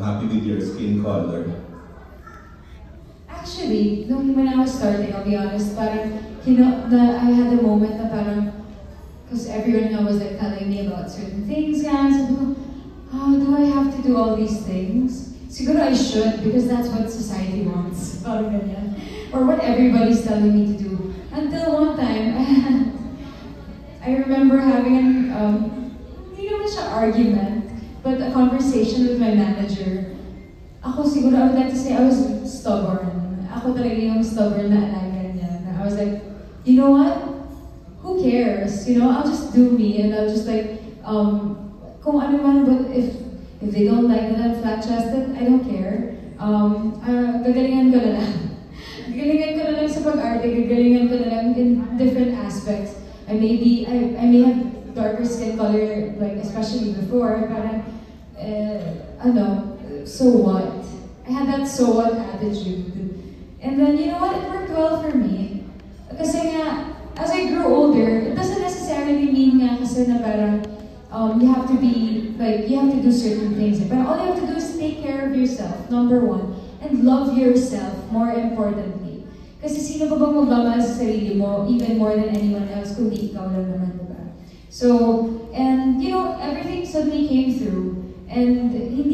Happy with your skin color? Actually, when I was starting, I'll be honest, parang, I had a moment na parang, because everyone was like telling me about certain things, guys, and do I have to do all these things? Siguro I should, because that's what society wants, parang ganyan. Or what everybody's telling me to do. Until one time, I remember having hindi naman siya argument, but a conversation with my manager. Ako siguro, I would like to say I was stubborn. Ako talaga yung stubborn na alaga niya. I was like, you know what? Who cares? You know, I'll just do me and I'll just like, kung ano man, but if they don't like that I'm flat-chested, I don't care. Gagalingan ko na lang. Gagalingan ko na lang sa pag-arte, gagalingan ko na lang in different aspects. I may have darker skin color, like especially before, parang, so what? I had that so what attitude. And then, you know what? It worked well for me. Kasi nga, as I grew older, it doesn't necessarily mean nga kasi na parang, you have to be, like, you have to do certain things. But all you have to do is take care of yourself, number one. And love yourself, more importantly. Kasi sino ba bang magmamahal sa sarili mo, even more than anyone else, kundi ikaw lang naman, diba? So, and, you know, everything suddenly came through. And hindi